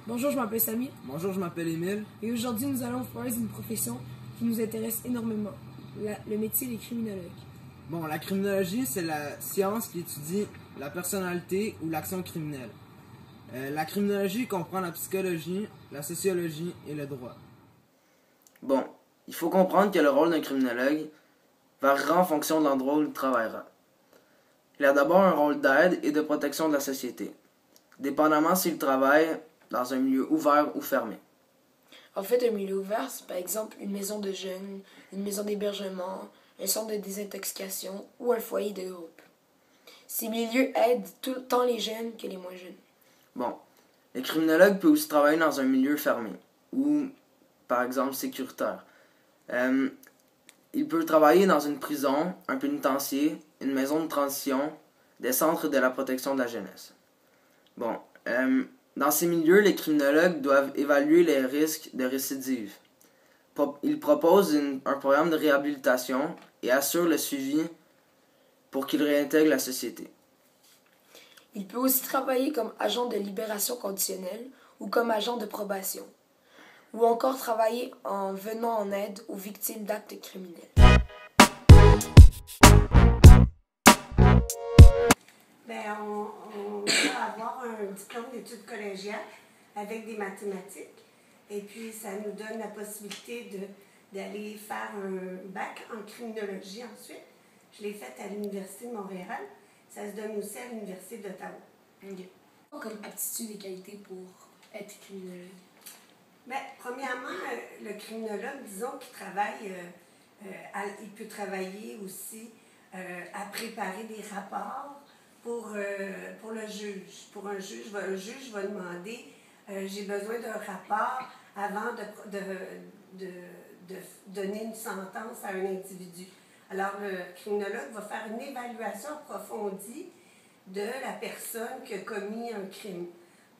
Bonjour, je m'appelle Samy. Bonjour, je m'appelle Émile. Et aujourd'hui, nous allons vous parler d'une profession qui nous intéresse énormément, le métier des criminologues. Bon, la criminologie, c'est la science qui étudie la personnalité ou l'action criminelle. La criminologie comprend la psychologie, la sociologie et le droit. Bon, il faut comprendre que le rôle d'un criminologue variera en fonction de l'endroit où il travaillera. Il a d'abord un rôle d'aide et de protection de la société, dépendamment s'il travaille dans un milieu ouvert ou fermé. En fait, un milieu ouvert, c'est par exemple une maison de jeunes, une maison d'hébergement, un centre de désintoxication ou un foyer de groupe. Ces milieux aident tant les jeunes que les moins jeunes. Bon, le criminologue peut aussi travailler dans un milieu fermé ou, par exemple, sécuritaire. Il peut travailler dans une prison, un pénitencier, une maison de transition, des centres de la protection de la jeunesse. Bon, dans ces milieux, les criminologues doivent évaluer les risques de récidive. Ils proposent un programme de réhabilitation et assurent le suivi pour qu'ils réintègrent la société. Il peut aussi travailler comme agent de libération conditionnelle ou comme agent de probation, ou encore travailler en venant en aide aux victimes d'actes criminels. On va avoir un diplôme d'études collégiales avec des mathématiques. Et puis, ça nous donne la possibilité d'aller faire un bac en criminologie ensuite. Je l'ai fait à l'Université de Montréal. Ça se donne aussi à l'Université d'Ottawa. Okay. Comme aptitude et qualité pour être criminologue? Premièrement, le criminologue, disons qu'il travaille, il peut travailler aussi à préparer des rapports pour le juge. Pour un juge va demander j'ai besoin d'un rapport avant de donner une sentence à un individu. Alors, le criminologue va faire une évaluation approfondie de la personne qui a commis un crime.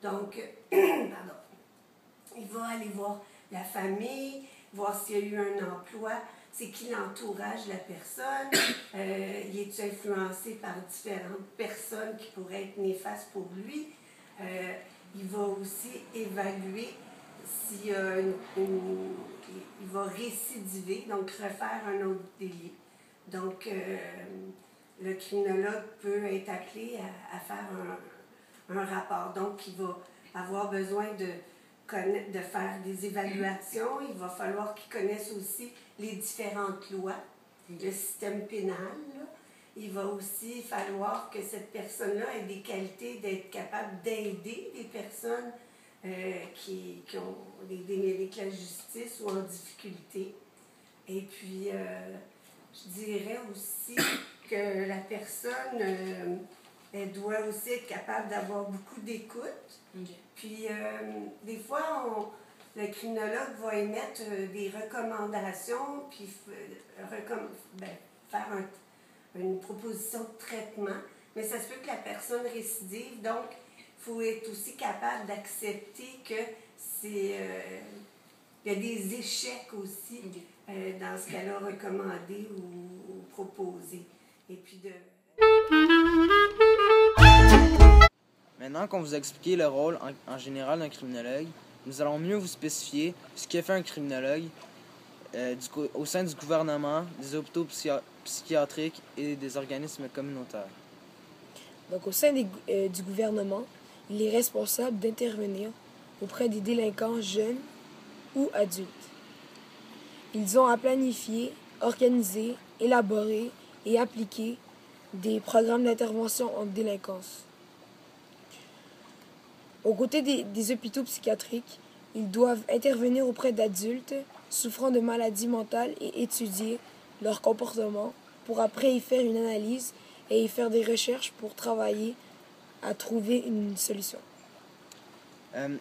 Donc, il va aller voir la famille, voir s'il y a eu un emploi, c'est qui l'entourage de la personne, il est influencé par différentes personnes qui pourraient être néfastes pour lui. Il va aussi évaluer s'il y a il va récidiver, donc refaire un autre délit. Donc, le criminologue peut être appelé à faire un rapport. Donc, il va avoir besoin de faire des évaluations. Il va falloir qu'il connaisse aussi les différentes lois, le système pénal. Là. Il va aussi falloir que cette personne-là ait des qualités d'être capable d'aider les personnes qui ont des mêlées avec la justice ou en difficulté. Et puis, je dirais aussi que la personne, elle doit aussi être capable d'avoir beaucoup d'écoute. Okay. Puis, des fois, le criminologue va émettre des recommandations, puis faire une proposition de traitement. Mais ça se peut que la personne récidive, donc il faut être aussi capable d'accepter que il y a des échecs aussi dans ce qu'elle a recommandé ou proposé. Et puis Maintenant qu'on vous a expliqué le rôle en général d'un criminologue, nous allons mieux vous spécifier ce qu'est fait un criminologue au sein du gouvernement, des hôpitaux psychiatriques et des organismes communautaires. Donc, au sein du gouvernement, il est responsable d'intervenir auprès des délinquants jeunes ou adultes. Ils ont à planifier, organiser, élaborer et appliquer des programmes d'intervention en délinquance. Aux côtés des hôpitaux psychiatriques, ils doivent intervenir auprès d'adultes souffrant de maladies mentales et étudier leur comportement pour après y faire une analyse et y faire des recherches pour travailler à trouver une solution.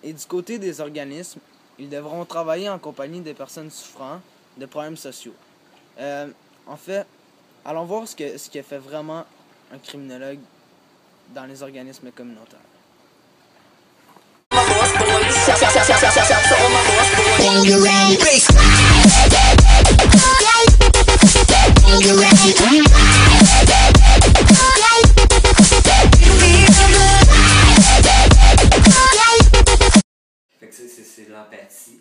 Et du côté des organismes, ils devront travailler en compagnie des personnes souffrant de problèmes sociaux. En fait, allons voir ce que fait vraiment un criminologue dans les organismes communautaires. Fait que c'est de l'empathie.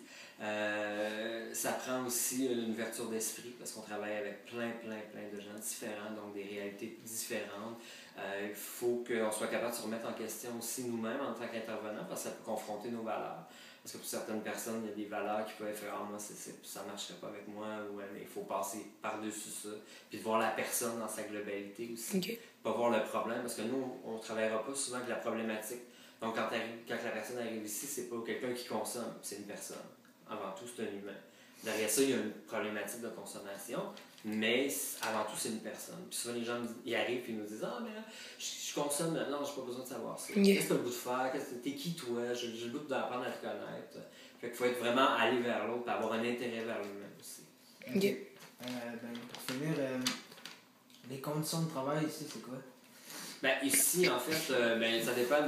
Ça prend aussi une ouverture d'esprit parce qu'on travaille avec plein de gens différents, donc des réalités différentes. Il faut qu'on soit capable de se remettre en question aussi nous-mêmes en tant qu'intervenants parce que ça peut confronter nos valeurs. Parce que pour certaines personnes, il y a des valeurs qui peuvent faire moi, ça ne marcherait pas avec moi, ou il faut passer par-dessus ça. Puis de voir la personne dans sa globalité aussi. Okay. Pas voir le problème, parce que nous, on ne travaillera pas souvent avec la problématique. Donc quand la personne arrive ici, c'est pas quelqu'un qui consomme, c'est une personne. Avant tout, c'est un humain. Derrière ça, il y a une problématique de consommation, mais avant tout, c'est une personne. Puis souvent, les gens ils arrivent et nous disent « Ah, mais là, je consomme, non, j'ai pas besoin de savoir ça. Okay. Qu'est-ce que tu as le goût de faire? T'es qui toi? J'ai le goût d'apprendre à te connaître. » Fait qu'il faut être vraiment aller vers l'autre et avoir un intérêt vers lui-même aussi. Okay. Pour finir, les conditions de travail ici, c'est quoi? Ben, ici, en fait, ça dépend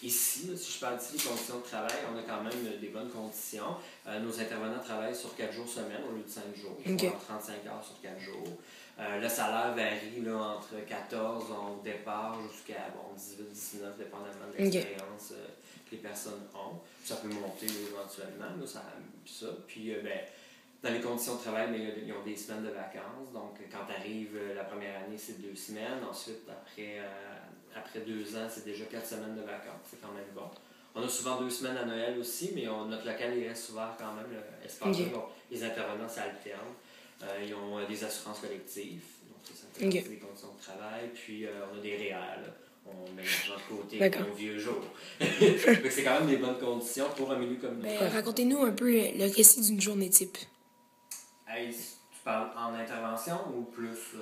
ici, là, si je parle d'ici, les conditions de travail, on a quand même des bonnes conditions. Nos intervenants travaillent sur 4 jours semaine au lieu de 5 jours. Ils font 35 heures sur 4 jours. Le salaire varie là, entre 14 au départ jusqu'à 18, 19, dépendamment de l'expérience que les personnes ont. Ça peut monter éventuellement, là, ça. Puis, dans les conditions de travail, ils ont des semaines de vacances. Donc, quand tu arrives la première année, c'est 2 semaines. Ensuite, après 2 ans, c'est déjà 4 semaines de vacances. C'est quand même bon. On a souvent 2 semaines à Noël aussi, mais notre local il reste ouvert quand même, l'espace. Donc, les intervenants s'alternent. Ils ont des assurances collectives. Donc, ça fait partie des conditions de travail. Puis, on a des réels. On met l'argent de côté pour nos vieux jours. C'est quand même des bonnes conditions pour un milieu communautaire. Racontez-nous un peu le récit d'une journée type. Hey, tu parles en intervention ou plus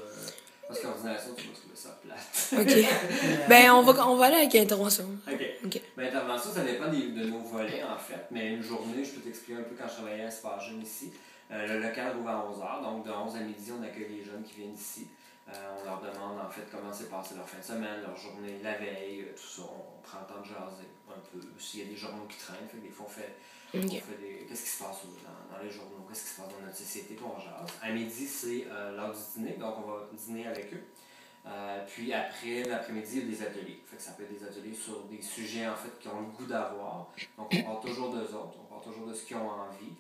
parce qu'ordination, tu vas trouver ça plate. OK. On va aller avec l'intervention. OK. L'intervention, ça dépend de nos volets, en fait. Mais une journée, je peux t'expliquer un peu quand je travaillais à Espace Jeune ici. Le local rouvre à 11h. Donc, de 11 à midi, on accueille les jeunes qui viennent ici. On leur demande, en fait, comment s'est passé leur fin de semaine, leur journée, la veille, tout ça. On prend le temps de jaser un peu. S'il y a des journaux qui traînent, fait que des fois, on fait qu'est-ce qui se passe dans les journaux, qu'est-ce qui se passe dans notre société, puis on jase. À midi, c'est l'heure du dîner, donc on va dîner avec eux. Puis après, l'après-midi, il y a des ateliers. Fait que ça peut être des ateliers sur des sujets en fait qu'ils ont le goût d'avoir. Donc on parle toujours d'eux autres, on parle toujours de ce qu'ils ont envie.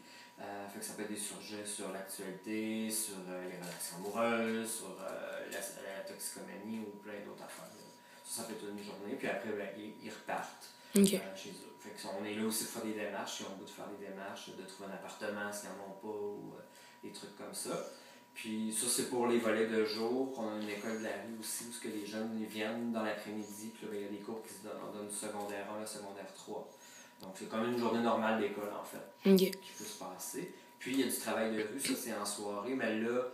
Fait que ça peut être des sujets sur l'actualité, sur les relations amoureuses, sur la toxicomanie ou plein d'autres affaires. Ça peut être une journée, puis après, ils repartent chez eux. Fait qu'on est là aussi pour faire des démarches, si on a le goût de faire des démarches, de trouver un appartement s'ils n'en ont pas, ou des trucs comme ça. Puis ça, c'est pour les volets de jour. On a une école de la rue aussi, où les jeunes viennent dans l'après-midi, puis là, il y a des cours qui se donnent. On donne du secondaire 1 et secondaire 3. Donc c'est comme une journée normale d'école, en fait, qui peut se passer. Puis il y a du travail de rue, ça c'est en soirée, mais là,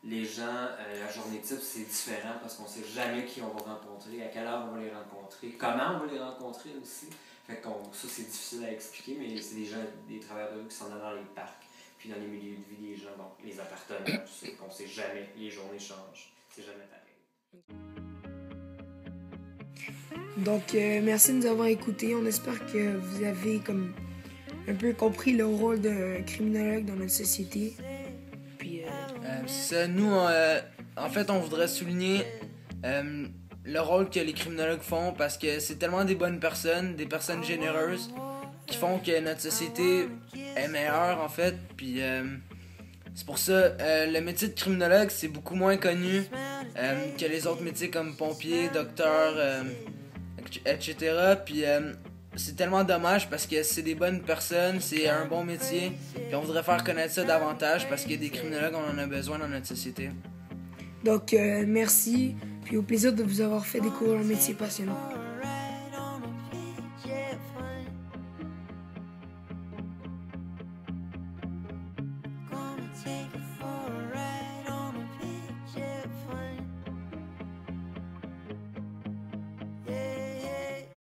les gens, la journée type, c'est différent parce qu'on ne sait jamais qui on va rencontrer, à quelle heure on va les rencontrer, comment on va les rencontrer aussi. Fait que ça, c'est difficile à expliquer, mais c'est des gens, des travailleurs de rue qui sont dans les parcs, puis dans les milieux de vie des gens, donc les appartements, tout ça, qu'on ne sait jamais, les journées changent. C'est jamais pareil. Donc, merci de nous avoir écoutés. On espère que vous avez comme un peu compris le rôle d'un criminologue dans notre société. Puis, ça, nous, en fait, on voudrait souligner le rôle que les criminologues font parce que c'est tellement des bonnes personnes, des personnes généreuses qui font que notre société est meilleure, en fait. Puis, c'est pour ça, le métier de criminologue, c'est beaucoup moins connu que les autres métiers comme pompier, docteur, etc. Puis c'est tellement dommage parce que c'est des bonnes personnes, c'est un bon métier. Puis on voudrait faire connaître ça davantage parce que des criminologues, on en a besoin dans notre société. Donc, merci. Puis au plaisir de vous avoir fait découvrir un métier passionnant. Take a